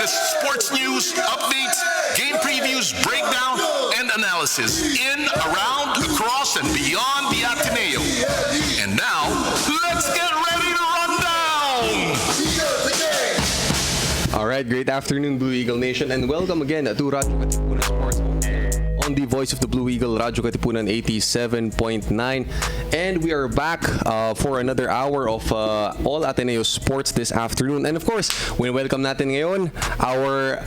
latest sports news, updates, game previews, breakdown, and analysis in, around, across, and beyond the Ateneo. And now, let's get ready to run down! Alright, great afternoon, Blue Eagle Nation, and welcome again to Radyo Katipunan Sports on the voice of the Blue Eagle, Radyo Katipunan 87.9. And we are back for another hour of All Ateneo Sports this afternoon. And of course, we welcome natin ngayon our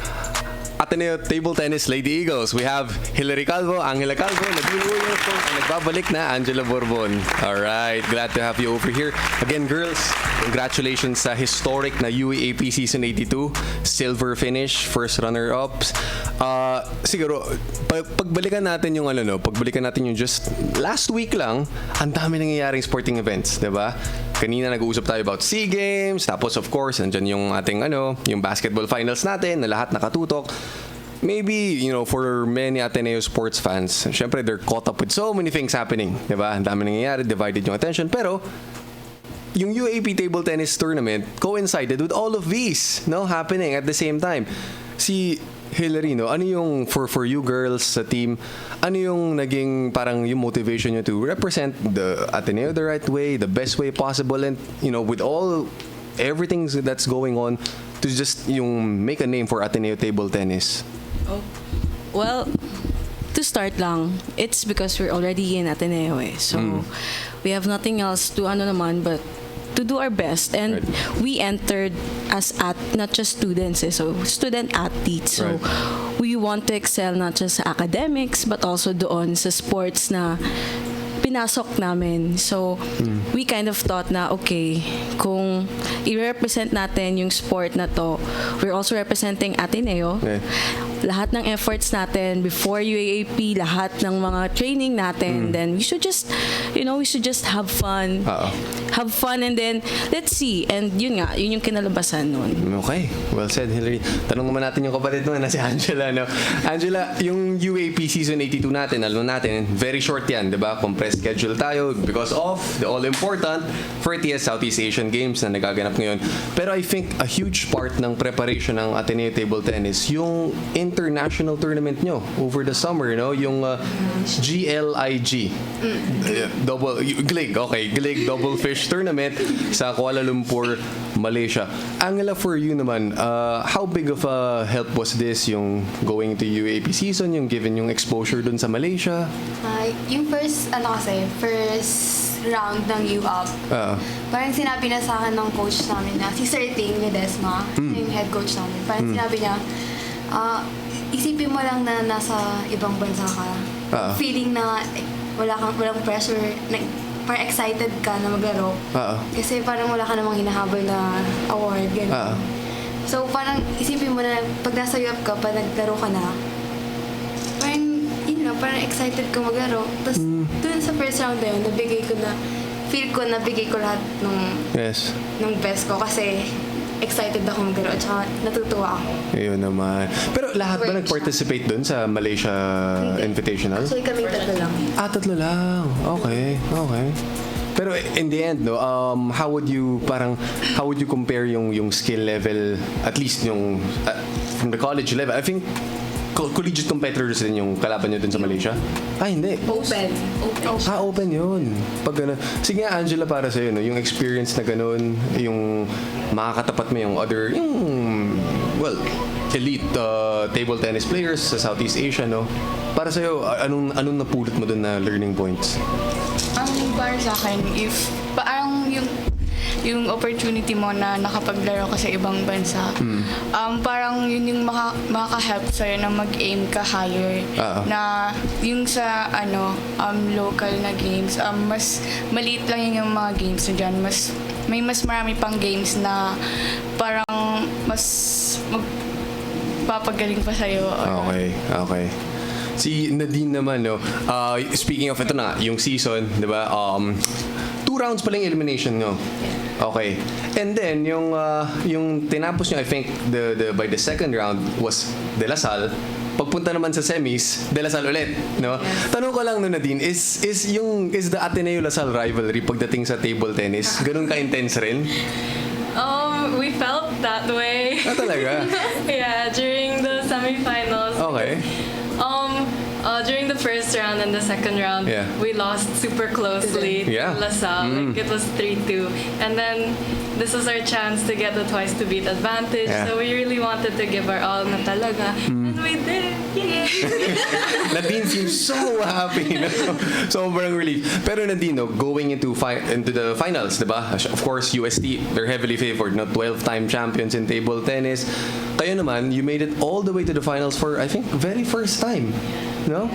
Ateneo Table Tennis Lady Eagles. We have Hilary Calvo, Angela Calvo, Nadine Williams, and nagbabalik na Angela Borbon. Alright, glad to have you over here. Again, girls, congratulations sa historic na UAAP Season 82. Silver finish, first runner-ups. Siguro, pagbalikan natin yung pagbalikan natin yung just last week lang, ang dami nangyayaring sporting events, 'di ba? Kanina nag-uusap tayo about SEA Games, tapos of course, nandiyan yung ating yung basketball finals natin na lahat nakatutok. Maybe, for many Ateneo sports fans, syempre they're caught up with so many things happening, 'di ba? Ang dami nangyayari, divided yung attention, pero yung UAP table tennis tournament coincided with all of these, happening at the same time. Si Hilary, ano yung for you girls sa team, ano yung naging parang yung motivation nyo to represent the Ateneo the right way, the best way possible, and with everything that's going on, to just yung make a name for Ateneo table tennis? Oh. Well, to start lang, it's because we're already in Ateneo so we have nothing else to but to do our best, and we entered as not just students, so student athletes. So we want to excel not just sa academics but also doon sa sports na pinasok namin. So we kind of thought na okay, kung i-represent natin yung sport na to, we're also representing Ateneo. Lahat ng efforts natin before UAAP, lahat ng mga training natin, then we should just have fun. Have fun, and then let's see. And yun yung kinalabasan nun. Okay, well said, Hilary. Tanong naman natin yung kapatid mo na si Angela, Angela, yung UAP Season 82 natin, very short yan, di ba? Compressed schedule tayo because of the all-important 40th Southeast Asian Games na nagaganap ngayon. Pero I think a huge part ng preparation ng Ateneo Table Tennis, yung international tournament nyo over the summer, yung GLIG. GLIG, Double Fish Tournament sa Kuala Lumpur, Malaysia. Angela, for you naman, how big of a help was this, yung going to UAP season, yung given yung exposure dun sa Malaysia? Yung first round ng UAP, parang sinabi na sa akin ng coach namin na si Sir Ting Ledesma, yung head coach namin. Parang sinabi niya, isipin mo lang na nasa ibang bansa ka. Feeling na walang pressure, parang excited ka na maglaro. Kasi parang wala ka namang hinahabol na award, gano'n. So parang isipin mo na pag nasa UAP ka, pag naglaro ka na, parang excited ko maglaro. Tapos dun sa first round na yun, nabigay ko lahat nung best ko kasi excited ako maglaro at saka natutuwa ako. Ayun naman. Pero lahat ba nag-participate dun sa Malaysia Invitational? Actually, kaming tatlo lang. Tatlo lang. Okay. Pero in the end, how would you compare yung skill level, at least yung from the college level? I think collegiate competitors din yung kalaban nyo dun sa Malaysia? Hindi. Open. Open yun. Pag gano'n. Sige nga, Angela, para sa'yo, yung experience na gano'n, yung makakatapat mo yung elite table tennis players sa Southeast Asia, Para sa'yo, anong napulot mo dun na learning points? Para sa akin, parang yung opportunity mo na nakapaglaro ka sa ibang bansa, parang yun yung makaka-help sa'yo na mag-aim ka higher. Na yung sa local na games, mas maliit lang yung mga games na dyan. May mas marami pang games na parang mas magpapagaling pa sa'yo. Okay. Si Nadine naman, speaking of ito na, yung season, di ba? 2 rounds pa lang elimination nyo. Okay. And then, yung tinapos nyo, I think, by the second round was De La Salle. Pagpunta naman sa semis, De La Salle ulit, Tanong ko lang, Nadine, is the Ateneo La Salle rivalry pagdating sa table tennis, ganun ka-intense rin? We felt that way. Talaga? Yeah, during the semifinals. Okay. During the first round and the second round, Yeah. we lost super closely Yeah. to LaSalle. Like it was 3-2. And then this was our chance to get the twice to beat advantage. Yeah. So we really wanted to give our all na talaga. And we did. Yay! Nadine seems so happy. No? Sobrang relief. Pero Nadine, no, going into the finals, di ba? Of course, UST, they're heavily favored. No? 12-time champions in table tennis. Kayo naman, you made it all the way to the finals for, I think, very first time. No?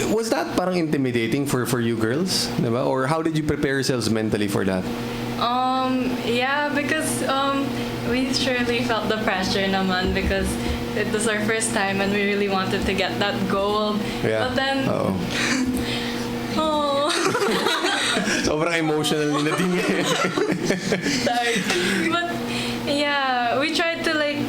Was that parang intimidating for you girls? Di ba? Or how did you prepare yourselves mentally for that? Yeah, because we surely felt the pressure naman because it was our first time and we really wanted to get that gold. Yeah. But then, oh, Sobrang emotional ni Nadine. sorry. But yeah, we tried to like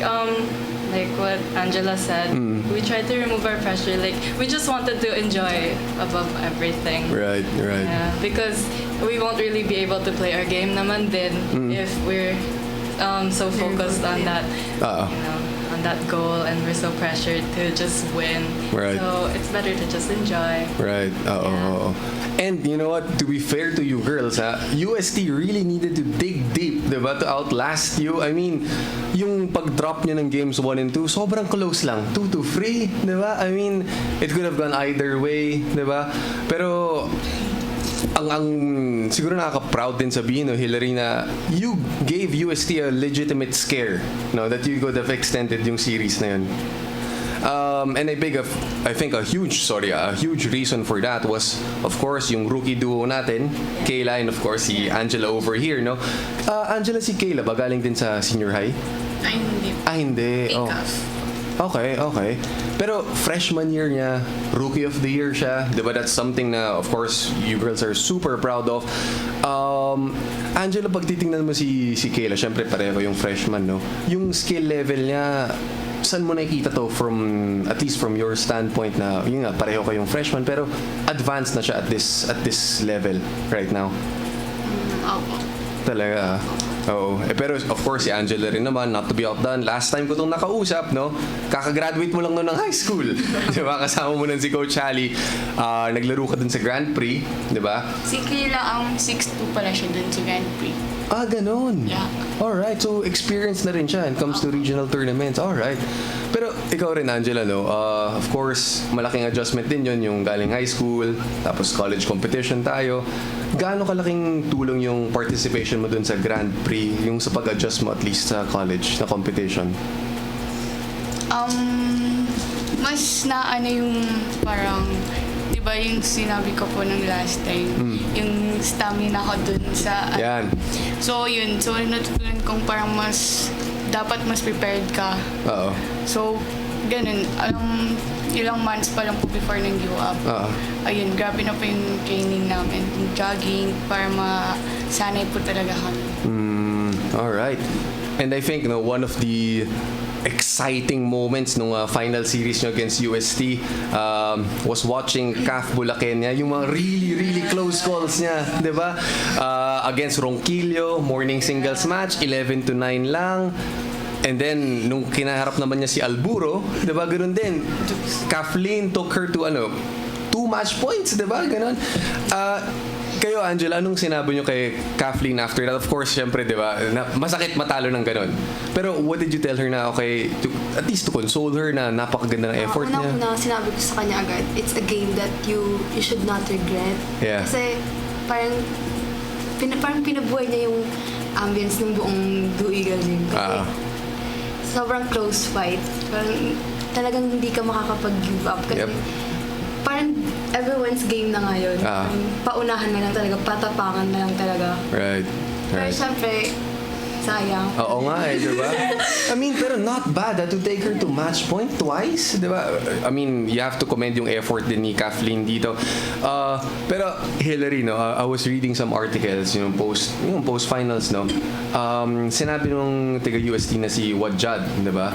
what Angela said, we tried to remove our pressure. Like we just wanted to enjoy above everything. Right. Yeah, because we won't really be able to play our game naman din if we're so focused on that, on that goal, and we're so pressured to just win. Right. So it's better to just enjoy. Right. Oo. And you know what? To be fair to you girls, UST really needed to dig deep, diba? To outlast you. I mean, yung pag-drop nyo ng games 1 and 2, sobrang close lang. 2-3, diba? I mean, it could have gone either way, diba? Pero, ang siguro nakaka-proud din sabihin, no, Hillary, na you gave UST a legitimate scare, no, that you could have extended yung series na yun. And I think a huge reason for that was, of course, yung rookie duo natin, Kayla, and of course si Angela over here, no? Angela, si Kayla ba galing din sa senior high? Ay, hindi. Hindi. Oh. Okay. Pero freshman year niya, rookie of the year siya. Diba, that's something na, of course, you girls are super proud of. Angela, pag titingnan mo si Kayla, syempre pareho yung freshman, no? Yung skill level niya, saan mo nakikita to from, at least from your standpoint na, yun nga, pareho kayong freshman, pero advanced na siya at this level right now? Opo. Talaga. Oo. Pero of course, si Angela rin naman, not to be outdone. Last time ko itong nakausap, no? Kakagraduate mo lang nun ng high school. Di ba? Kasama mo nun si Coach Ali. Naglaro ka dun sa Grand Prix. Di ba? Si Kayla, 6'2 pala siya dun sa Grand Prix. Ganun. Yeah. Alright. So, experience na rin siya when it comes to regional tournaments. Alright. Pero, ikaw rin, Angela, no? Of course, malaking adjustment din yun, yung galing high school, tapos college competition tayo. Gaano kalaking tulong yung participation mo dun sa Grand Prix, yung sa pag-adjust mo at least sa college na competition? Mas naano yung parang, di ba yung sinabi ko po ng last time, yung stamina ko dun sa... Yan. So yun, so natutunan kong parang dapat mas prepared ka. Oo. So, ganun, ilang months pa lang po before ng UAP. Ayun, grabe na po yung training namin, yung jogging, para masanay po talaga kami. Alright. And I think, one of the exciting moments nung final series nyo against UST was watching Caf Bulacenia, yung mga really close calls niya, di ba? Against Ronquillo, morning singles match, 11-9 lang. And then, nung kinaharap naman niya si Alburo, di ba, ganun din. Kathleen took her to 2 match points, di ba? Ganun. Kayo, Angela, anong sinabi niyo kay Kathleen after that? Of course, syempre, di ba, masakit matalo ng ganun. Pero what did you tell her na, okay, at least to console her na napakaganda ng effort niya? Unang-una, sinabi ko sa kanya agad, it's a game that you should not regret. Yeah. Kasi parang pinabuhay niya yung ambience ng buong Blue Eagle game. Kasi sobrang close fight. Parang talagang hindi ka makakapag-give up. Kasi parang everyone's game na ngayon. Paunahan na lang talaga, patapangan na lang talaga. Right. Pero syempre, sayang. Oo nga diba? I mean, pero not bad to take her to match point twice, diba? I mean, you have to commend yung effort din ni Kathleen dito. Pero Hillary, I was reading some articles, yung post-finals, sinabi nung taga-UST na si Wadjad, diba?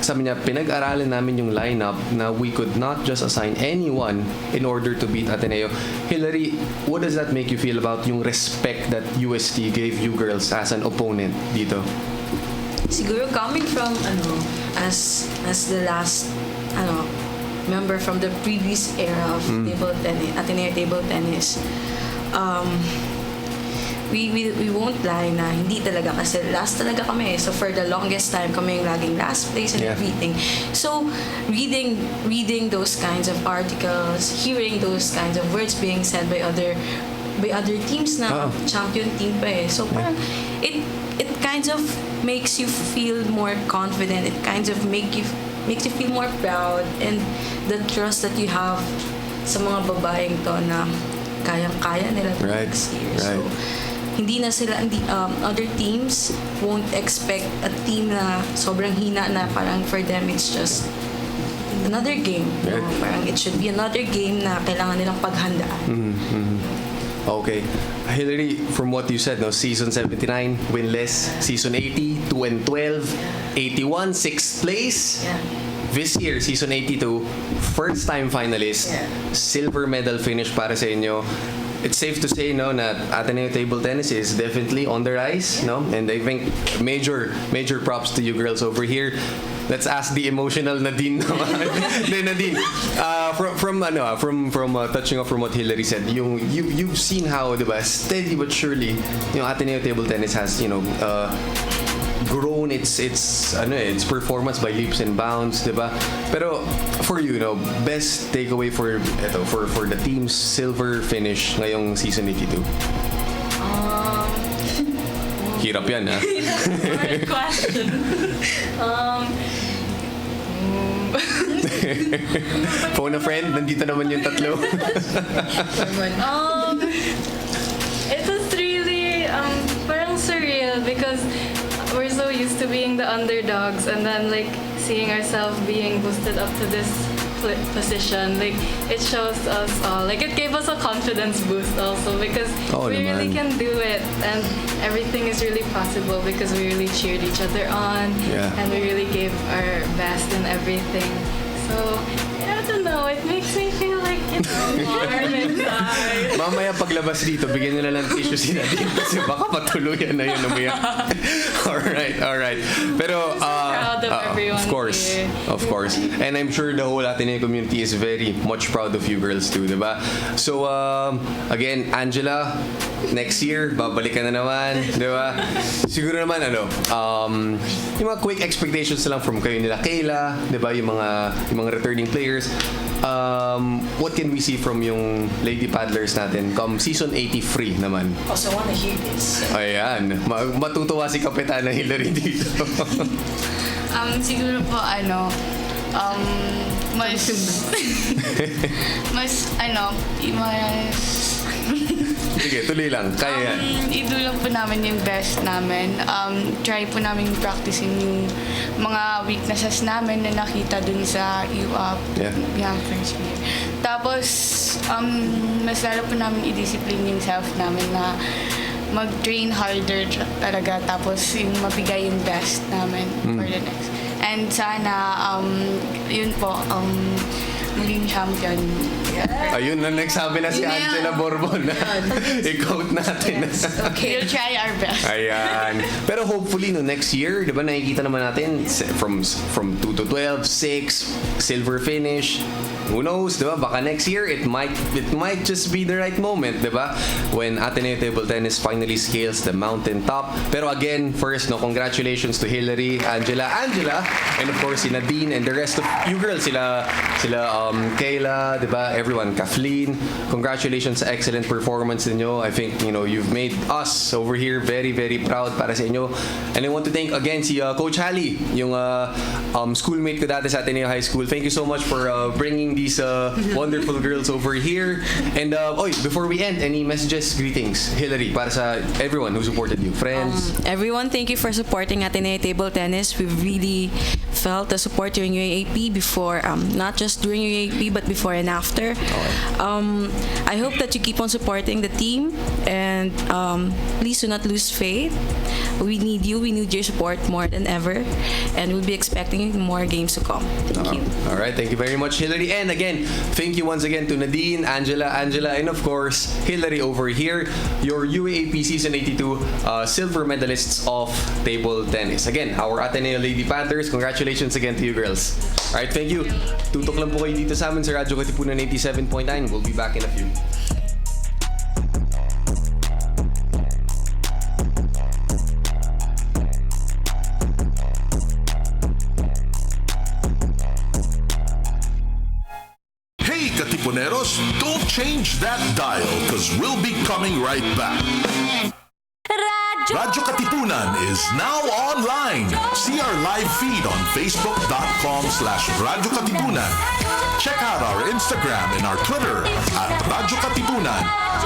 sabi niya, pinag-aralan namin yung lineup na we could not just assign anyone in order to beat Ateneo. Hillary, what does that make you feel about yung respect that UST gave you girls as an opponent dito? Siguro coming from as the last member from the previous era of table tennis, Ateneo table tennis, we won't lie na hindi talaga kasi last talaga kami. So for the longest time kami yung laging last place and everything. So reading those kinds of articles, hearing those kinds of words being said by other teams na champion team pa eh. So parang it kind of makes you feel more confident. It kind of makes you feel more proud, and the trust that you have sa mga babaeng to na kayang-kaya nila next year. So hindi other teams won't expect a team na sobrang hina na parang for them it's just another game. Right. Parang it should be another game na kailangan nilang paghandaan. Okay. Hillary, from what you said, season 79, winless. Season 80, 2-12. 81, 6th place. Yeah. This year, season 82, first-time finalist. Yeah. Silver medal finish para sa inyo. It's safe to say na Ateneo table tennis is definitely on the rise, no? And I think major props to you girls over here. Let's ask the emotional Nadine naman. Nadine, from touching off from what Hillary said, you've seen how, diba, steady but surely, Ateneo table tennis has, grown its performance by leaps and bounds, diba? Pero for you, best takeaway for the team's silver finish ngayong season 82. Hirap yan, ha? Hard question. Phone a friend, nandito naman yung tatlo. It was really parang surreal because we're so used to being the underdogs, and then like seeing ourselves being boosted up to this position, like it shows us all, like it gave us a confidence boost also because we really can do it, and everything is really possible because we really cheered each other on, and we really gave our best in everything. So I don't know, it makes me feel like it's warm inside. Mamaya paglabas dito, bigyan nyo na lang tissue si Nadine kasi baka matuluyan na yun umiyak. Alright. Pero, proud of everyone here. Of course. And I'm sure the whole Ateneo community is very much proud of you girls too, diba? So, again, Angela, next year, babalik ka na naman, diba? Siguro naman, yung mga quick expectations lang from kayo nila Kayla, diba? Yung mga returning players. What can we see from yung Lady Paddlers natin come season 83 naman? Also wanna hear this. Ayan. Matutuwa si Kapitana Hillary dito. Siguro po Sige, tuloy lang. Kaya yan. Idulog po namin yung best namin. Try po namin practicing yung mga weaknesses namin na nakita dun sa UAP. Yeah, first year. Tapos, mas lalo po namin i-discipline yung self namin na mag-train harder talaga. Tapos, yung mabigay yung best namin for the next. And sana, yun po, maging champion. Ayun na, nagsabi na si Angela Borbon na i-quote natin. Okay. We'll try our best. Ayan. Pero hopefully, next year, di ba, nakikita naman natin from 2-12, 6, silver finish. Who knows, di ba? Baka next year, it might just be the right moment, di ba? When Ateneo Table Tennis finally scales the mountain top. Pero again, first, congratulations to Hillary, Angela, and of course, si Nadine, and the rest of you girls, sila Kayla, di ba? Everyone, Kathleen, congratulations sa excellent performance ninyo. I think, you've made us over here very, very proud para sa inyo. And I want to thank again si Coach Halley, yung schoolmate ko dati sa Ateneo High School. Thank you so much for bringing these wonderful girls over here. And before we end, any messages, greetings, Hillary, para sa everyone who supported you, friends? Everyone, thank you for supporting Ateneo Table Tennis. We really felt the support during UAAP before, not just during UAAP but before and after. I hope that you keep on supporting the team, and please do not lose faith. We need you. We need your support more than ever, and we'll be expecting more games to come. Thank you. All right, thank you very much, Hillary. And again, thank you once again to Nadine, Angela, and of course, Hillary over here, your UAAP Season 82 silver medalists of table tennis. Again, our Ateneo Lady Panthers, congratulations again to you girls. All right, thank you. Tutok lang po kayo dito sa amin sa Radyo Katipunan 87.9. We'll be back in a few. Katipuneros, don't change that dial because we'll be coming right back. Radyo Katipunan is now online. See our live feed on facebook.com/Radyo Katipunan. Check out our Instagram and our Twitter at Radyo Katipunan.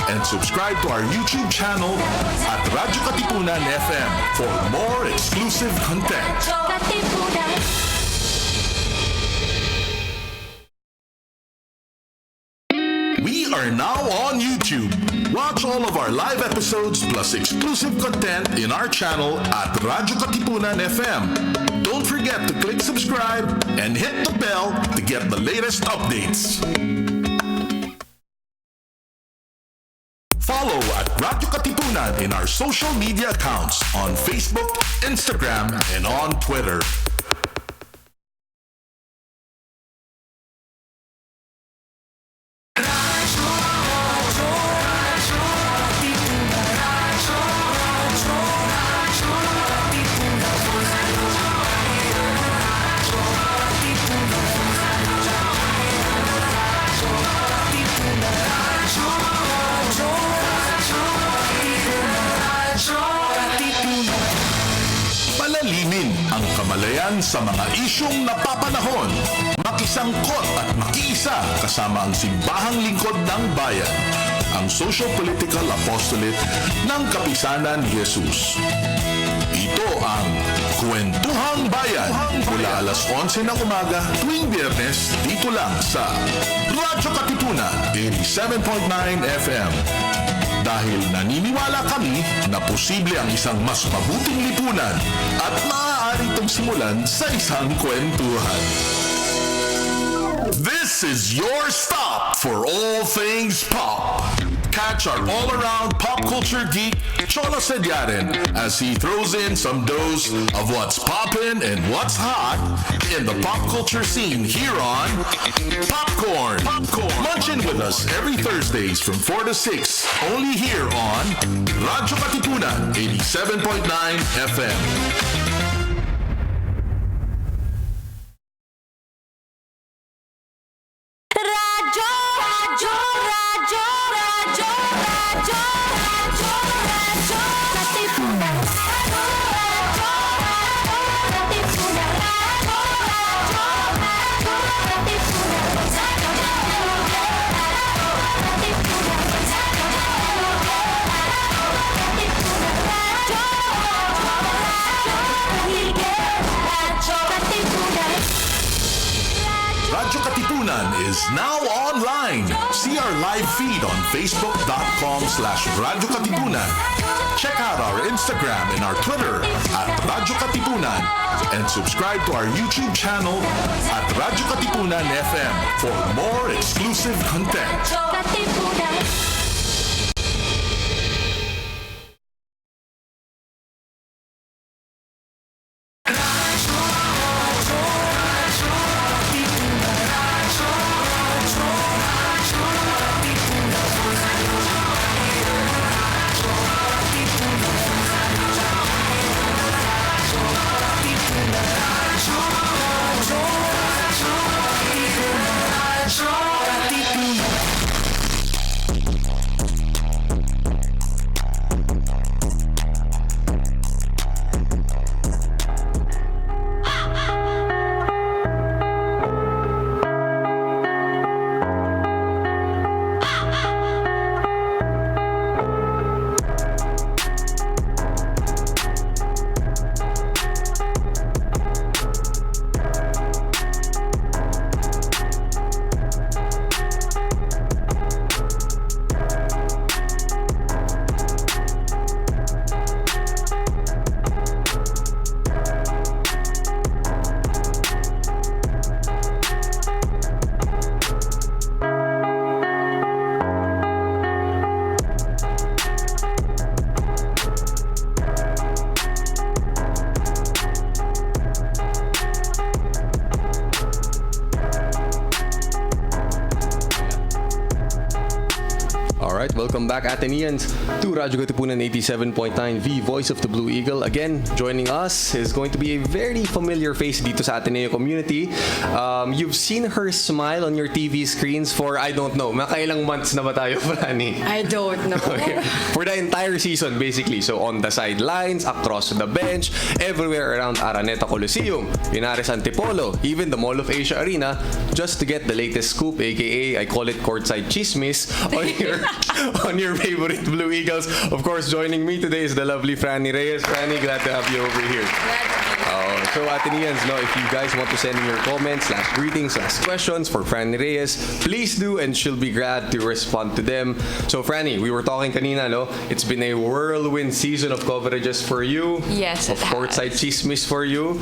And subscribe to our YouTube channel at Radyo Katipunan FM for more exclusive content. We are now on YouTube. Watch all of our live episodes plus exclusive content in our channel at Radyo Katipunan FM. Don't forget to click subscribe and hit the bell to get the latest updates. Follow at Radyo Katipunan in our social media accounts on Facebook, Instagram, and on Twitter. Palalimin ang kamalayan sa mga isyong napapanahon. Makisangkot at makiisa kasama ang simbahang lingkod ng bayan. Ang Social-Political Apostolate ng Kapisanan ni Jesus. Ito ang Kwentuhang Bayan mula alas 11 ng umaga tuwing Biyernes dito lang sa Radyo Katipunan 87.9 FM. Dahil naniniwala kami na posible ang isang mas mabuting lipunan at maaari itong simulan sa isang kwentuhan. This is your stop for all things pop. Catch our all-around pop culture geek, Cholo Sediaren, as he throws in some dose of what's poppin' and what's hot in the pop culture scene here on Popcorn. Munch in with us every Thursdays from 4 to 6, only here on Radyo Katipunan 87.9 FM. Radyo Katipunan is now online. See our live feed on facebook.com/Radyo Katipunan. Check out our Instagram and our Twitter at Radyo Katipunan. And subscribe to our YouTube channel at Radyo Katipunan FM for more exclusive content. Alright, welcome back Ateneans to Radyo Katipunan 87.9, the voice of the Blue Eagle. Again, joining us is going to be a very familiar face dito sa Ateneo community. You've seen her smile on your TV screens for, I don't know, makailang months na ba tayo, Frannie? I don't know. Okay. For the entire season, basically. So, on the sidelines, across the bench, everywhere around Araneta Coliseum, Pinares Antipolo, even the Mall of Asia Arena, just to get the latest scoop, aka I call it courtside chismis, on your favorite Blue Eagles. Of course, joining me today is the lovely Frannie Reyes. Frannie, glad to have you over here. So Ateneans, if you guys want to send in your comments, last greetings, last questions for Frannie Reyes, please do, and she'll be glad to respond to them. So Frannie, we were talking kanina, it's been a whirlwind season of coverages for you. Yes, of courtside chismis for you.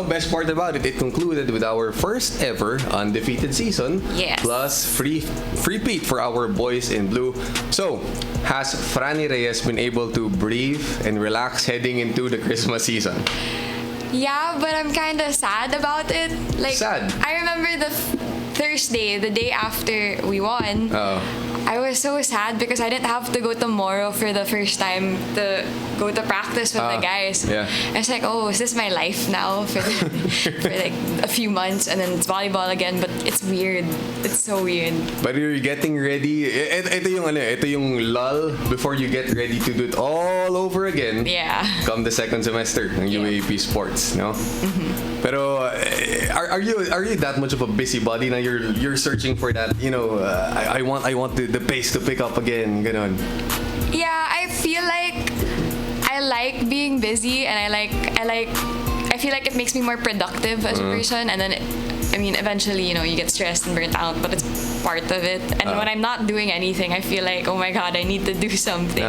Best part about it, it concluded with our first ever undefeated season. Yes. Plus free beat for our boys in blue. So, has Frannie Reyes been able to breathe and relax heading into the Christmas season? Yeah, but I'm kind of sad about it. Sad? I remember the Thursday, the day after we won. I was so sad because I didn't have to go tomorrow for the first time to go to practice with the guys. Yeah. I was like, oh, is this my life now for like a few months, and then it's volleyball again, but it's weird. It's so weird. But you're getting ready. Ito yung lull before you get ready to do it all over again. Yeah. Come the second semester ng UAP Sports, no? Mm-hmm. Pero are you that much of a busybody na you're searching for that, I want the pace to pick up again, ganon. Yeah, I feel like I like being busy, and I feel like it makes me more productive as a person, and then eventually, you get stressed and burnt out, but it's part of it. And when I'm not doing anything, I feel like, oh my god, I need to do something.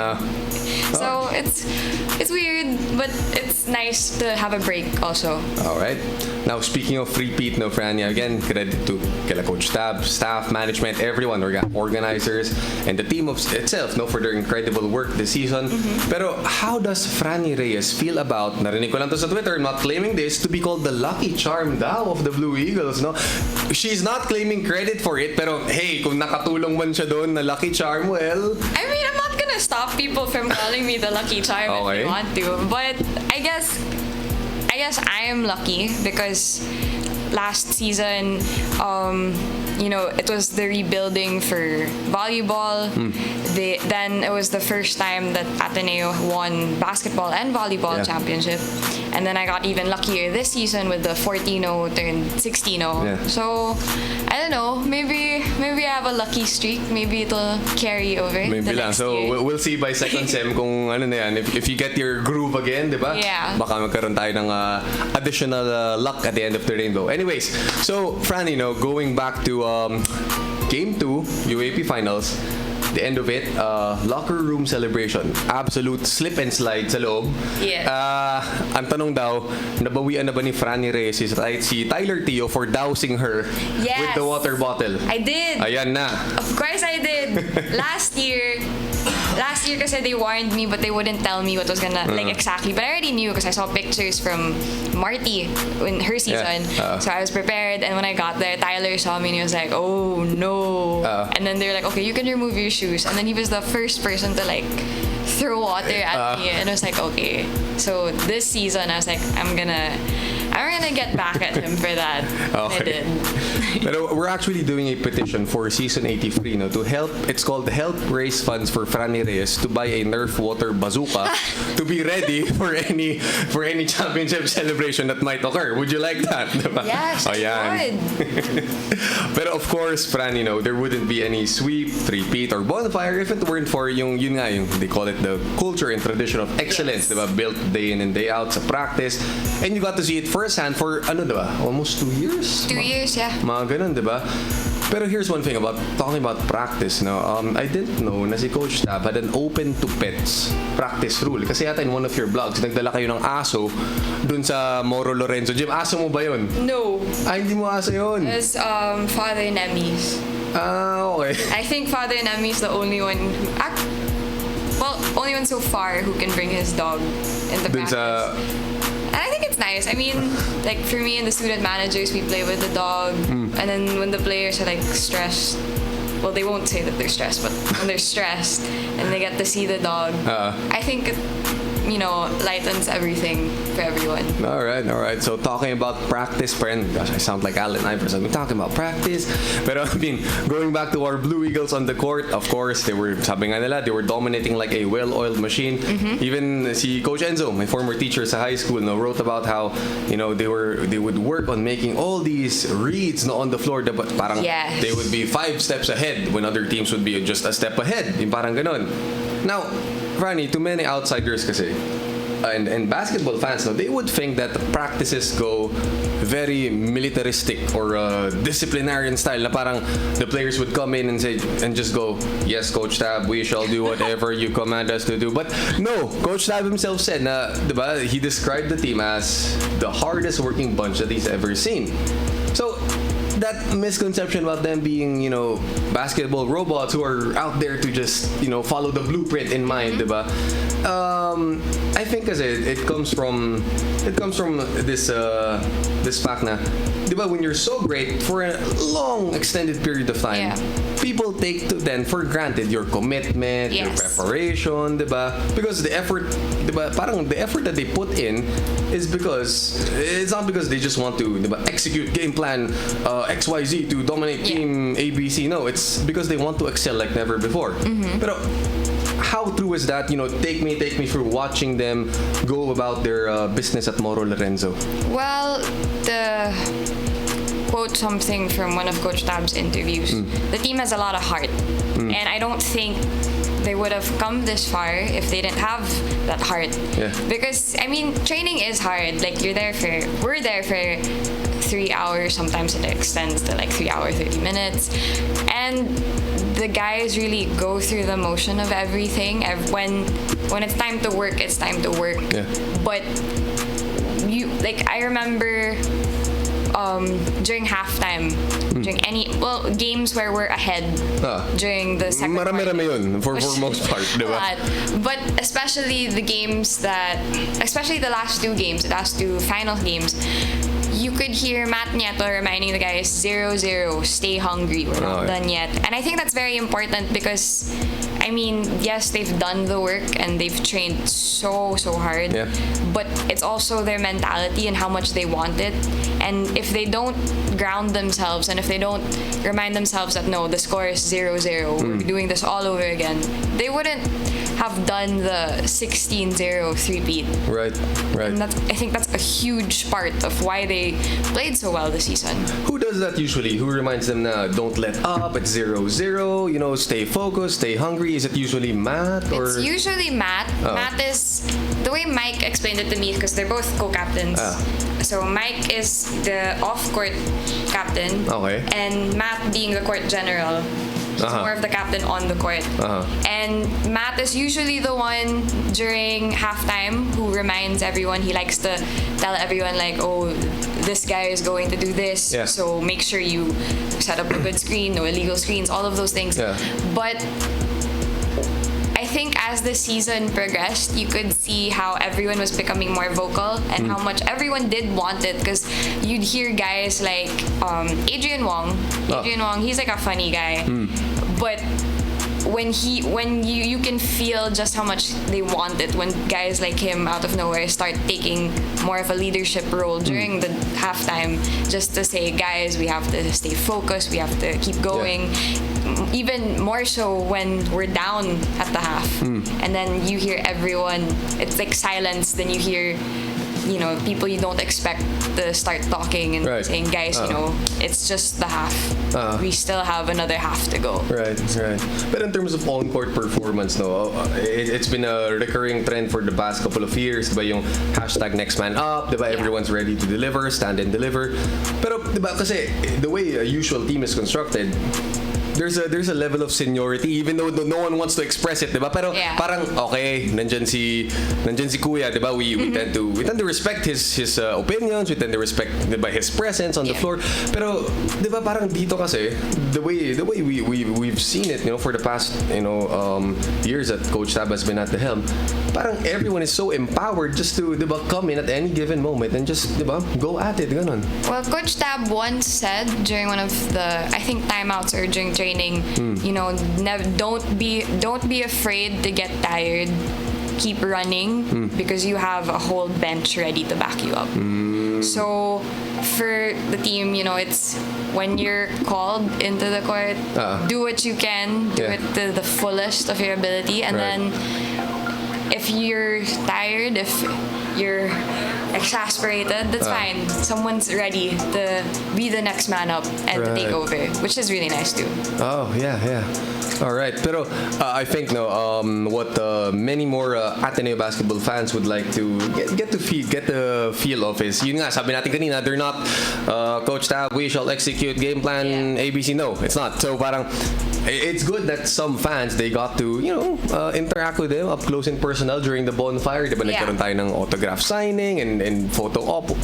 So it's weird, but it's nice to have a break also. All right. Now, speaking of repeat, Frannie, again, credit to Kila Coach Tab, staff, management, everyone, organizers, and the team itself, for their incredible work this season. Mm-hmm. Pero how does Frannie Reyes feel about, narinig ko lang to sa Twitter, not claiming this, to be called the lucky charm daw of the Blue Eagles, no? She's not claiming credit for it, pero hey, kung nakatulong man siya doon na lucky charm, well... I'm not gonna stop people from calling me the lucky charm if they want to, but I guess I am lucky because last season, it was the rebuilding for volleyball. Then it was the first time that Ateneo won basketball and volleyball championship. And then I got even luckier this season with the 14-0 turned 16-0. Yeah. So, I don't know. Maybe I have a lucky streak. Maybe it'll carry over. Maybe lang. So, we'll see by second sem kung ano na yan. If you get your groove again, di ba? Yeah. Baka magkaroon tayo ng additional luck at the end of the rainbow. Anyways, so, Frannie, going back to Game 2, UAP Finals, the end of it, locker room celebration. Absolute slip and slide sa loob. Yes. Ang tanong daw, nabawian na ba ni Frannie Reyes si Tyler Teo for dousing her with the water bottle? I did. Ayan na. Of course I did. Last year kasi they warned me, but they wouldn't tell me what was gonna exactly. But I already knew because I saw pictures from Marty in her season. So I was prepared, and when I got there, Tyler saw me and he was like, "Oh no!" And then they were like, "Okay, you can remove your shoes." And then he was the first person to throw water at me, and I was like, "Okay." So this season, I was like, I'm gonna get back at him for that. Okay. I did. But we're actually doing a petition for season 83 to help. It's called Help Raise Funds for Frannie Reyes to buy a Nerf water bazooka to be ready for any championship celebration that might occur. Would you like that? Yes, I would. But of course, Frannie, there wouldn't be any sweep, three-peat, or bonfire if it weren't for yung they call it the culture and tradition of excellence, diba? Built day in and day out sa practice. And you got to see it firsthand for almost 2 years? 2 years, yeah. Mga ganun, diba? Pero here's one thing about talking about practice. I didn't know na si Coach Tab had an open to pets practice rule. Kasi yata in one of your vlogs, nagdala kayo ng aso dun sa Moro Lorenzo Gym. Aso mo ba yun? No. Hindi mo aso yun? It's Father Nemi's. Okay. I think Father Nemi's the only one only one so far who can bring his dog into practice. And I think it's nice. I mean, for me and the student managers, we play with the dog. And then when the players are stressed, well, they won't say that they're stressed, but when they're stressed and they get to see the dog, I think it, lightens everything for everyone. All right. So talking about practice, friend, gosh, I sound like Allen Iverson. We're talking about practice. But I mean, going back to our Blue Eagles on the court, of course, they were dominating like a well-oiled machine. Even si Coach Enzo, my former teacher sa high school, wrote about how they would work on making all these reads on the floor. But parang they would be 5 steps ahead when other teams would be just a step ahead. Yung parang ganon. Now, Frannie, to many outsiders kasi, and basketball fans, they would think that practices go very militaristic or disciplinarian style na parang the players would come in and say and just go, yes, Coach Tab, we shall do whatever you command us to do. But no, Coach Tab himself said na, diba, he described the team as the hardest working bunch that he's ever seen. So that misconception about them being, basketball robots who are out there to just, follow the blueprint in mind, diba? I think kasi it comes from this fact na, diba, when you're so great for a long extended period of time, people take then for granted your commitment, your preparation, diba? Because the effort, diba, parang the effort that they put in is because it's not because they just want to, diba, execute game plan XYZ to dominate team ABC. No, it's because they want to excel like never before. Pero how true is that? Take me through watching them go about their business at Moro Lorenzo. Well, quote something from one of Coach Tab's interviews. The team has a lot of heart, and I don't think they would have come this far if they didn't have that heart. Because I mean, training is hard. Like we're there for 3 hours. Sometimes it extends to like 3 hours 30 minutes, and the guys really go through the motion of everything. When it's time to work, it's time to work. But I remember during halftime, during games where we're ahead during the second part. Marami yun for most part, diba? But especially the last two final games, you could hear Matt Nieto reminding the guys 0-0, stay hungry, we're not done yet. And I think that's very important because, I mean, yes, they've done the work and they've trained so hard, but it's also their mentality and how much they want it. And if they don't ground themselves and if they don't remind themselves that no, the score is 0-0, we're doing this all over again, they wouldn't have done the 16-0 three-peat. Right. And I think that's a huge part of why they played so well this season. Who does that usually? Who reminds them na don't let up, it's 0-0, stay focused, stay hungry? Is it usually Matt? Or? It's usually Matt. Matt is, the way Mike explained it to me, because they're both co-captains. So Mike is the off-court captain, and Matt being the court general. He's more of the captain on the court. And Matt is usually the one during halftime who reminds everyone. He likes to tell everyone like, oh, this guy is going to do this, so make sure you set up a good screen, no illegal screens, all of those things. But I think as the season progressed, you could see how everyone was becoming more vocal and how much everyone did want it, because you'd hear guys like Adrian Wong. He's like a funny guy, but when you can feel just how much they want it when guys like him out of nowhere start taking more of a leadership role during the halftime, just to say, guys, we have to stay focused, we have to keep going. Even more so when we're down at the half, and then you hear everyone, it's like silence, then you hear people you don't expect to start talking and saying, guys, it's just the half. We still have another half to go. Right. But in terms of on-court performance, it's been a recurring trend for the past couple of years. Diba yung hashtag next man up, diba everyone's ready to deliver, stand and deliver. Pero diba kasi the way a usual team is constructed, there's a level of seniority, even though no one wants to express it, diba? Pero parang okay, nandyan si Kuya, diba? We tend to respect his opinions, we tend to respect, diba, his presence on the floor. Pero diba parang dito kasi the way we've seen it, for the past years that Coach Tab has been at the helm, parang everyone is so empowered just to, diba, come in at any given moment and just, diba, go at it, ganon. Well, Coach Tab once said during one of the, I think, timeouts or during training training, don't be afraid to get tired. Keep running because you have a whole bench ready to back you up. So for the team, it's when you're called into the court, do what you can, do it to the fullest of your ability, and then if you're tired, if you're exasperated, that's fine. Someone's ready to be the next man up and to take over, which is really nice too. Oh, yeah. All right. Pero I think what many more Ateneo basketball fans would like to get the feel of is, yun nga, sabi natin kanina, they're not Coach Tab, we shall execute game plan ABC. No, it's not. So parang it's good that some fans, they got to, interact with them up close and personal during the bonfire. Diba nagkaroon tayo ng autograph signing and photo op.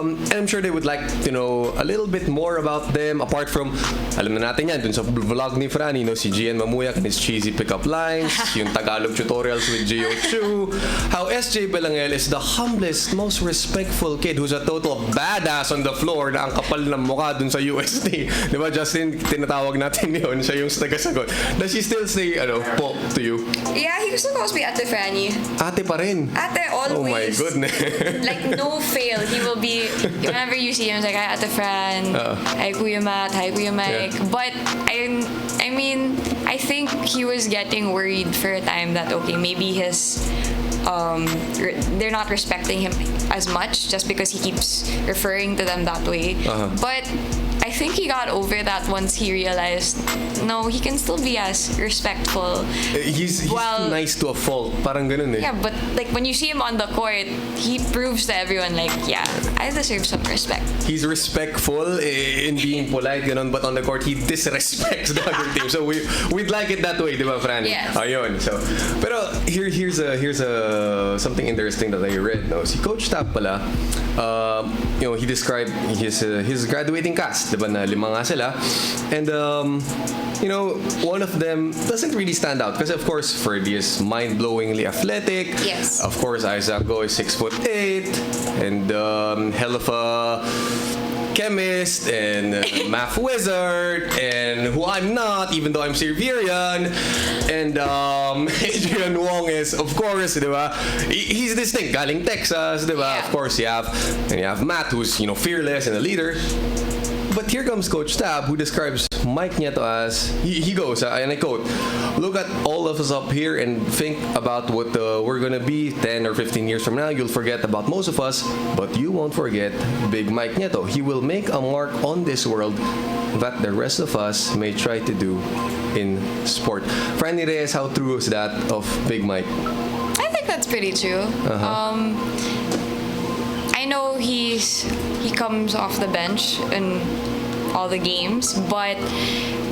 And I'm sure they would like to know a little bit more about them apart from, alam na natin yan, dun sa vlog ni Frannie, si Gian Mamuyak and his cheesy pickup lines, yung Tagalog tutorials with Gio Chu, how SJ Belangel is the humblest, most respectful kid who's a total badass on the floor na ang kapal ng mukha dun sa UST. Diba, Justin, tinatawag natin yun, siya yung tagasagot. Does he still say, po to you? Yeah, he still calls me Ate Frannie. Ate pa rin? Ate, always. Oh my goodness. Like, no fail. He will be, whenever you see him, it's like, hi, Ate Fran, hi, Kuya Matt, hi, Kuya Mike. Yeah. But, I mean, I think he was getting worried for a time that, okay, maybe they're not respecting him as much just because he keeps referring to them that way. But I think he got over that once he realized, no, he can still be as respectful. He's too nice to a fault. Parang ganun eh. Yeah, but like when you see him on the court, he proves to everyone like, yeah, I deserve some respect. He's respectful in being polite, ganun, but on the court, he disrespects the other team. So we'd like it that way, di ba, Frannie? Yes. Ayun. So, pero here's something interesting that I read. No? Si Coach Tap pala, he described his graduating cast, diba, na 5 nga sila, and one of them doesn't really stand out because of course Ferdy is mind-blowingly athletic. Yes. Of course Isaac Go is 6'8", and hell of a chemist and math wizard, and who I'm not, even though I'm Siberian, and Adrian Wong is, of course, diba? He's distinct, galing Texas, diba? Yeah. Of course, you have Matt, who's fearless and a leader. But here comes Coach Tab, who describes Mike Nieto as, he goes, and I quote, "Look at all of us up here and think about what we're going to be 10 or 15 years from now. You'll forget about most of us, but you won't forget Big Mike Nieto. He will make a mark on this world that the rest of us may try to do in sport." Frannie Reyes, how true is that of Big Mike? I think that's pretty true. I know he comes off the bench in all the games, but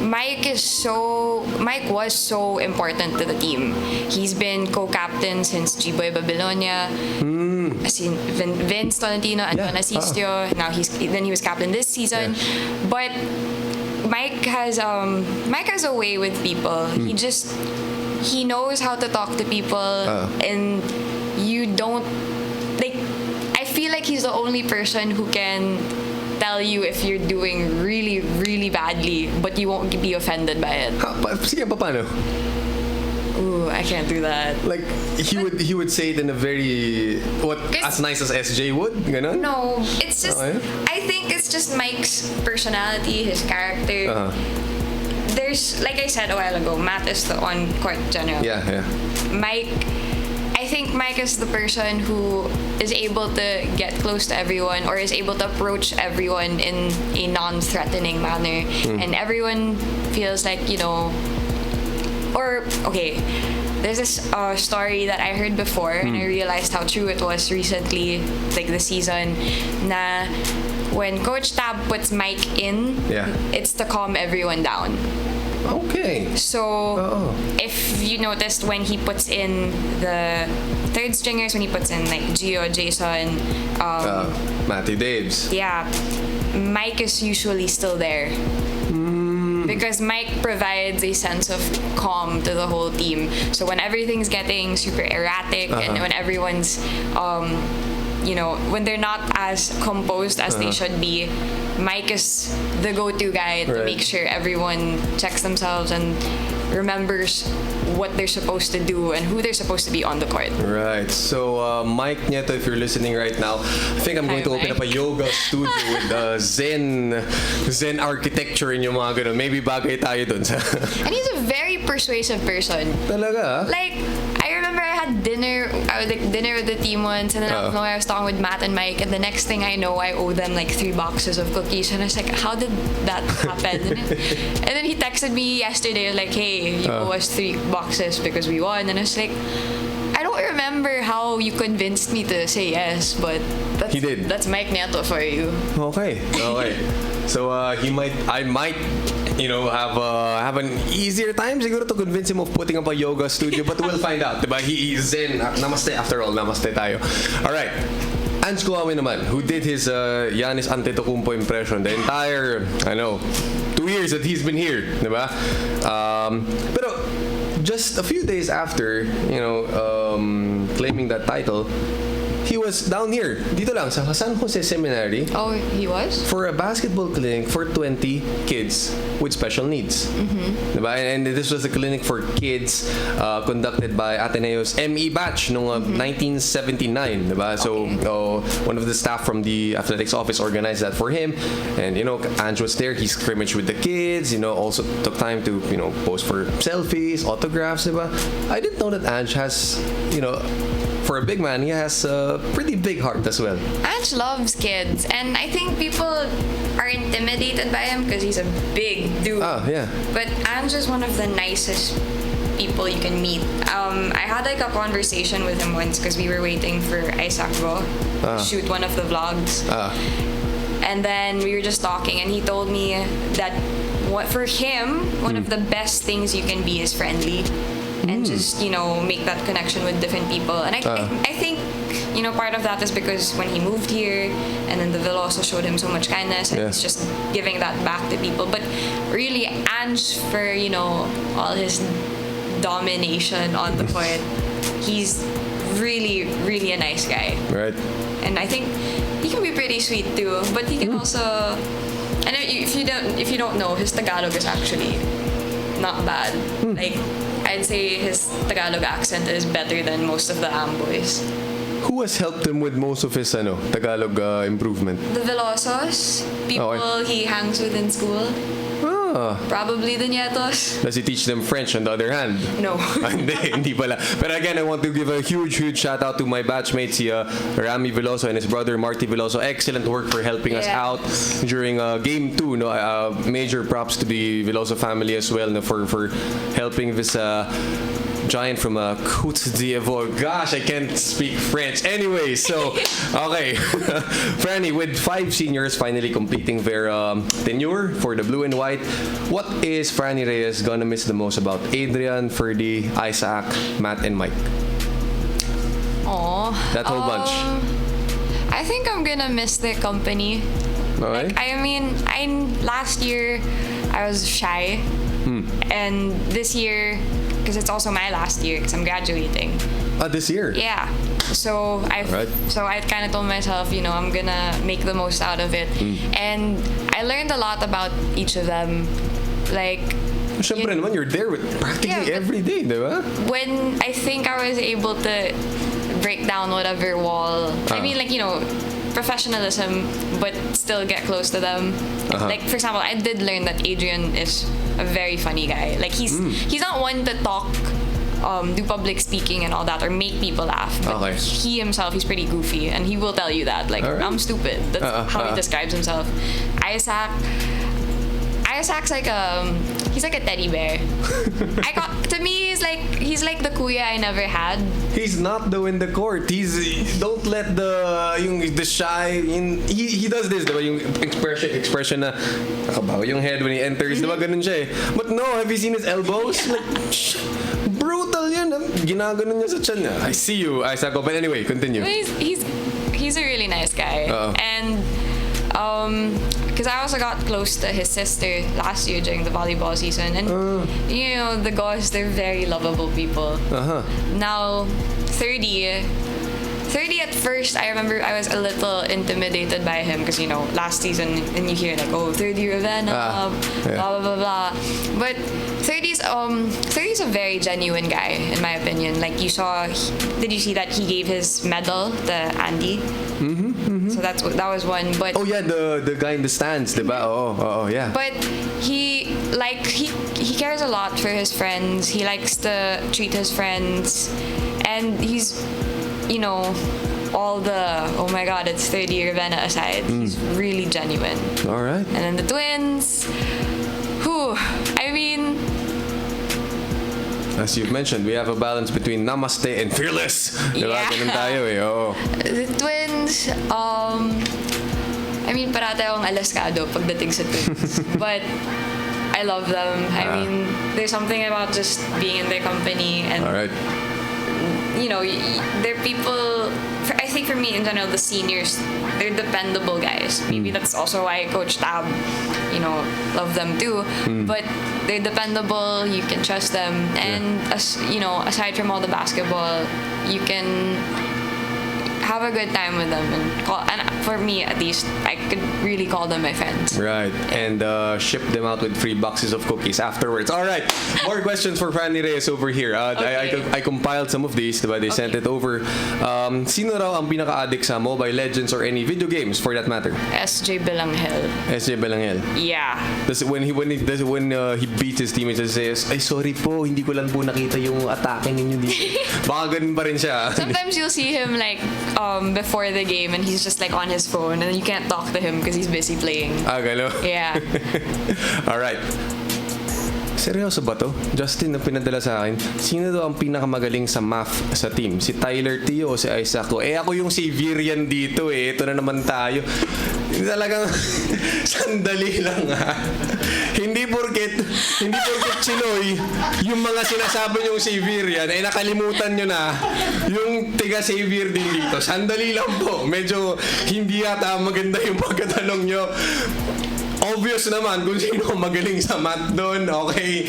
Mike was so important to the team. He's been co-captain since G-Boy Babylonia. Vince Tolentino and Don Asistio. Now he was captain this season. Yeah. But Mike has a way with people. He knows how to talk to people, and you don't like. I feel like he's the only person who can tell you if you're doing really, really badly, but you won't be offended by it. Sige, paano? Ooh, I can't do that. Like he would say it in a very as nice as SJ would, ganon? No, it's just I think it's just Mike's personality, his character. There's, like I said a while ago, Matt is the on-court general. Yeah. I think Mike is the person who is able to get close to everyone or is able to approach everyone in a non-threatening manner. And everyone feels like, there's this story that I heard before and I realized how true it was recently, like this season, na when Coach Tab puts Mike in, it's to calm everyone down. Okay. So, if you noticed when he puts in the third stringers, when he puts in like Gio, Jason, Matty Daves. Yeah, Mike is usually still there. Because Mike provides a sense of calm to the whole team. So when everything's getting super erratic and when everyone's when they're not as composed as they should be, Mike is the go-to guy to make sure everyone checks themselves and remembers what they're supposed to do and who they're supposed to be on the court. Right. So, Mike Nieto, if you're listening right now, I think I'm going to open up a yoga studio with Zen architecture in yung mga ganun. Maybe bagay tayo dun. And he's a very persuasive person. Talaga? Like, I remember I had dinner with the team once, and then out of nowhere I was talking with Matt and Mike, and the next thing I know, I owe them like 3 boxes of cookies, and I was like, how did that happen? And then he texted me yesterday, like, hey, you owe us 3 boxes because we won, and I was like, I don't remember how you convinced me to say yes, but he did. That's Mike Nieto for you. Okay. So I might have an easier time siguro to convince him of putting up a yoga studio, but we'll find out, diba? He is Zen. Namaste after all. Namaste tayo. All right. Ange Kuawi naman, who did his Giannis Antetokounmpo impression the entire 2 years that he's been here, diba? Pero just a few days after, claiming that title, he was down here, dito lang, sa San Jose Seminary. Oh, he was? For a basketball clinic for 20 kids with special needs. Mm-hmm. Diba? And this was a clinic for kids conducted by Ateneo's ME batch noong 1979. Diba? So, one of the staff from the athletics office organized that for him. And, Ange was there. He scrimmaged with the kids. Also took time to, pose for selfies, autographs. Diba? I didn't know that Ange has, for a big man, he has a pretty big heart as well. Ange loves kids, and I think people are intimidated by him because he's a big dude. Oh, yeah. But Ange is one of the nicest people you can meet. I had like a conversation with him once because we were waiting for Isaac to shoot one of the vlogs. And then we were just talking, and he told me that for him, one of the best things you can be is friendly. And just, make that connection with different people. And I think, part of that is because when he moved here, and then the Villa also showed him so much kindness, and he's just giving that back to people. But really, Ange, for, all his domination on the court, he's really, really a nice guy. Right. And I think he can be pretty sweet too, but he can also... And if you don't know, his Tagalog is actually not bad. Like, I'd say his Tagalog accent is better than most of the Amboys. Who has helped him with most of his Tagalog improvement? The Velosos, people he hangs with in school. Probably the Nietos. Does he teach them French on the other hand? No. Hindi pala. But again, I want to give a huge shout out to my batchmates, Rami Veloso and his brother Marty Veloso. Excellent work for helping us out during Game 2. Major props to the Veloso family as well for helping this giant from Côte d'Ivoire. Gosh, I can't speak French. Anyway, so, okay. Frannie, with 5 seniors finally completing their tenure for the blue and white, what is Frannie Reyes gonna miss the most about Adrian, Ferdy, Isaac, Matt, and Mike? That whole bunch. I think I'm gonna miss their company. Alright. Last year, I was shy. And this year, because it's also my last year because I'm graduating. This year? Yeah. So I kind of told myself, I'm gonna make the most out of it. And I learned a lot about each of them. Like, Siyempre naman, you're there with practically every day, di ba? When I think I was able to break down whatever wall, I mean, professionalism, but still get close to them. Like, for example, I did learn that Adrian is a very funny guy. Like, he's not one to talk, do public speaking and all that, or make people laugh. But he himself, he's pretty goofy, and he will tell you that. Like, I'm stupid. That's how he describes himself. Isaac's like he's like a teddy bear. To me, he's like the kuya I never had. He's not though in the court. Don't let the shy he does this, diba? Yung expression na nakabaw yung head when he enters, diba? Ganun siya eh. But no, have you seen his elbows? Like, brutal yun. Ginaganon niya sa tiyan niya. I see you, Isaac. But anyway, continue. Well, he's a really nice guy. And because I also got close to his sister last year during the volleyball season, and the guys, they're very lovable people. Now 30 30 at first, I remember I was a little intimidated by him because, last season, and you hear like, 30 Ravenna, blah, blah, blah, blah. But 30's a very genuine guy, in my opinion. Like, did you see that he gave his medal to Andy? Mm-hmm. So that was one. But oh yeah, the guy in the stands, diba? Oh yeah. But he cares a lot for his friends. He likes to treat his friends, and he's, all the oh my god, it's 30 Ravenna aside, he's really genuine. All right. And then the twins, I mean, as you've mentioned, we have a balance between namaste and fearless. Diba? Yeah. Ganun tayo eh. Oo. The twins, I mean, parate akong alaskado pagdating sa twins. But I love them. I mean, there's something about just being in their company, and all right. They're people. I think for me in general, the seniors, they're dependable guys. Maybe that's also why Coach Tab, love them too. But they're dependable. You can trust them, and aside from all the basketball, you can have a good time with them, and for me at least, I could really call them my friends. Right, and ship them out with free boxes of cookies afterwards. All right, more questions for Frannie Reyes over here. Okay. I compiled some of these, diba? They sent it over. Sino raw ang pinaka-addict sa Mobile Legends or any video games for that matter? SJ Belanghel. SJ Belangel. Yeah. When he beats his teammates and says, "Ay, sorry po, hindi ko lang po nakita yung atake ninyo dito." Baka ganun pa rin siya. Sometimes you'll see him like before the game, and he's just like on his phone, and then you can't talk to him because he's busy playing. Gano? Yeah. All right. Seryoso ba to? Justin, ang pinadala sa akin, sino daw ang pinakamagaling sa math sa team? Si Tyler Tio o si Isaac to? Ako yung Xaverian dito eh. Ito na naman tayo. Talagang sandali lang ha. Hindi porket Chinoy, yung mga sinasabi yung Xaverian, nakalimutan nyo na yung tiga Xavier din dito. Sandali lang po. Medyo hindi yata maganda yung pagkatanong nyo. Obvious naman kung sino magaling sa math doon. Okay.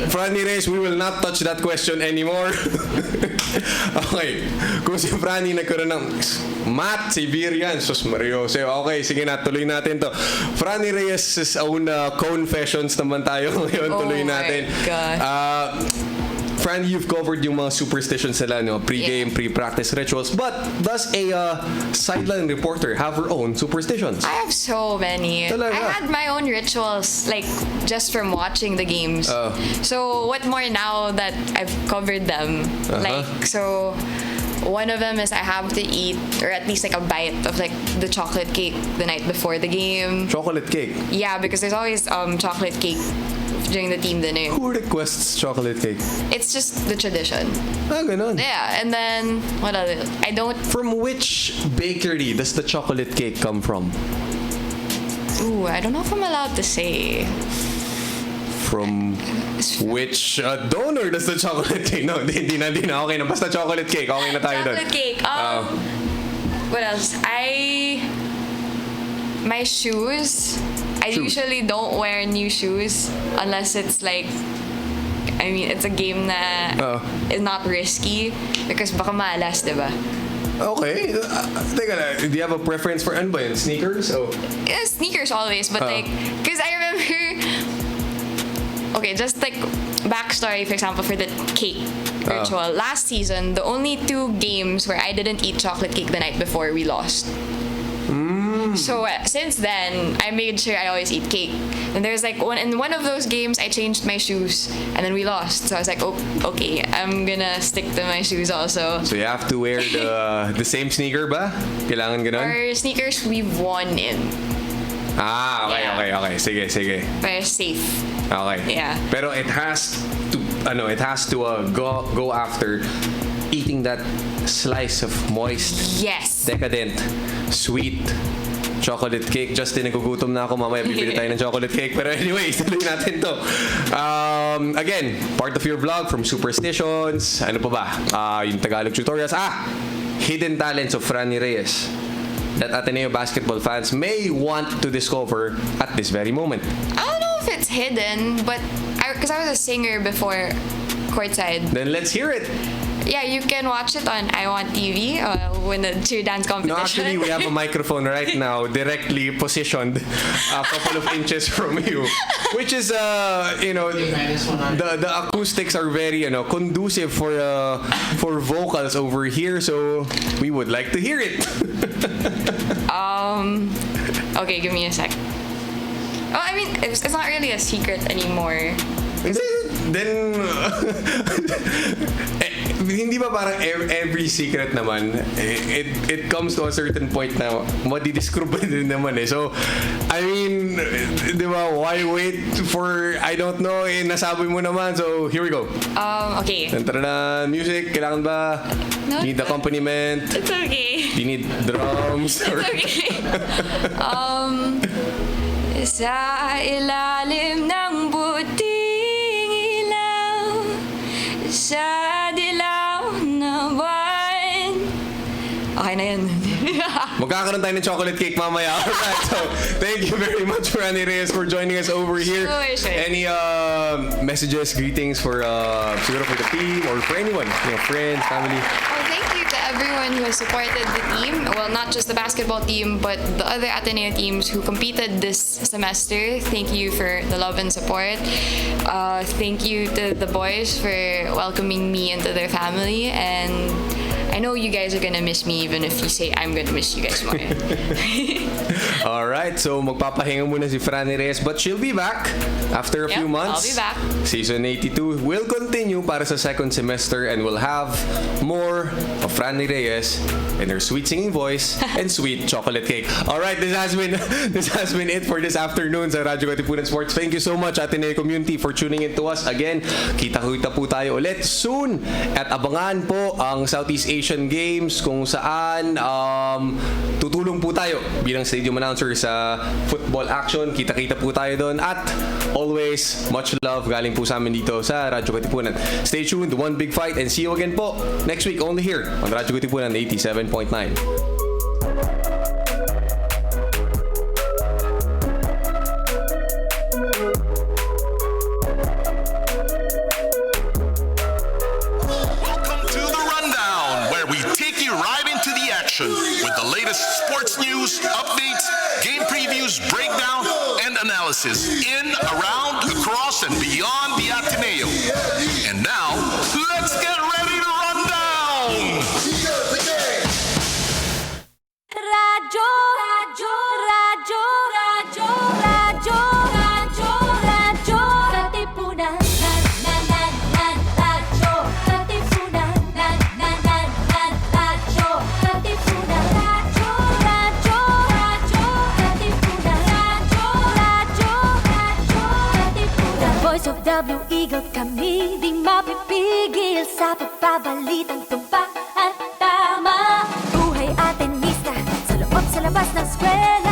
Frannie Reyes, we will not touch that question anymore. Okay. Kung si Frannie nagkaroon ng math, Siberian, sus Mariose. Okay, sige na, tuloy natin to. Frannie Reyes' own confessions naman tayo ngayon. Tuloy natin. Oh my God. Frannie, you've covered yung mga superstitions nila, pre-game, pre-practice rituals. But does a sideline reporter have her own superstitions? I have so many. Talaga? I had my own rituals, like, just from watching the games. So, what more now that I've covered them? Like, so, one of them is I have to eat, or at least like a bite of like the chocolate cake the night before the game. Chocolate cake? Yeah, because there's always chocolate cake during the team dinner. Who requests chocolate cake? It's just the tradition. Ganun. Yeah, and then what other? I don't. From which bakery does the chocolate cake come from? Ooh, I don't know if I'm allowed to say. From which donor does the chocolate cake? No, hindi na. Okay na. Basta chocolate cake. Okay na tayo doon. Chocolate cake. What else? My shoes. I usually don't wear new shoes unless it's like, I mean, it's a game na is not risky because baka maalas, diba? Okay. Teka na, do you have a preference for ano ba yun? Sneakers? Yeah, sneakers always, but like, because I remember, okay, just like backstory, for example, for the cake ritual. Last season, the only 2 games where I didn't eat chocolate cake the night before, we lost. So since then, I made sure I always eat cake. And there's like in one of those games, I changed my shoes, and then we lost. So I was like, oh, okay, I'm gonna stick to my shoes also. So you have to wear the same sneaker ba? Kailangan ganun? Our sneakers we've won in. Okay, Yeah. okay. Sige. Very safe. Okay. Yeah. Pero it has to go after eating that slice of moist, Yes. decadent, sweet chocolate cake. Justin, nagugutom na ako. Mamaya bibili tayo ng chocolate cake. Pero anyway, tuloy natin to. Again, part of your vlog from superstitions. Ano pa ba? Yung Tagalog tutorials. Hidden talents of Frannie Reyes that Ateneo basketball fans may want to discover at this very moment. I don't know if it's hidden, but because I was a singer before courtside. Then let's hear it. Yeah, you can watch it on I Want TV when the cheer dance competition. No, actually, we have a microphone right now directly positioned a couple of inches from you, which is, the acoustics are very, conducive for vocals over here, so we would like to hear it. Okay, give me a sec. Oh, I mean, it's not really a secret anymore. Then, hindi ba parang every secret naman, it comes to a certain point na madidiscover din naman eh. So, I mean, di ba, why wait for, I don't know, nasabi mo naman. So, here we go. Okay. Tara, music, kailangan ba? No, Need accompaniment? It's okay. Do you need drums? It's okay. Sa ilalim ng buting ilaw, sa dilaw na buwan. Okay na yan. Magkakaroon tayo ng chocolate cake mamaya. Alright, so thank you very much, Frannie Reyes, for joining us over here. Sure. Any messages, greetings for siguro for the team or for anyone, friends, family? Oh, thank you to everyone who has supported the team. Well, not just the basketball team, but the other Ateneo teams who competed this semester. Thank you for the love and support. Thank you to the boys for welcoming me into their family, and I know you guys are gonna miss me even if you say I'm gonna miss you guys more. Alright, so magpapahinga muna si Frannie Reyes, but she'll be back after a few months. I'll be back. Season 82 will continue para sa second semester, and we'll have more of Frannie Reyes and her sweet singing voice and sweet chocolate cake. Alright, this has been it for this afternoon sa Radyo Katipunan Sports. Thank you so much, Ateneo community, for tuning in to us again. Kita-kita po tayo ulit soon, at abangan po ang Southeast Asian Games kung saan tutulong po tayo bilang stadium announcer sa football action. Kita-kita po tayo doon, at always much love galing po sa amin dito sa Radyo Katipunan. Stay tuned, one big fight, and see you again po next week only here on Radyo Katipunan 87.9. With the latest sports news, updates, game previews, breakdown, and analysis in, around, across, and beyond the Ateneo. And now, let's get ready to run down! Radyo, radyo, radyo, radyo, radyo, radyo, radyo, Katipunan, radyo, Katipunan, radyo, Katipunan, radyo, radyo, radyo, Katipunan, radyo, Katipunan. Voice of the Blue Eagle, kami di mapipigil sa pagbabalitang tumpak at tama. Buhay Atenista, sa loob sa labas ng eskwela.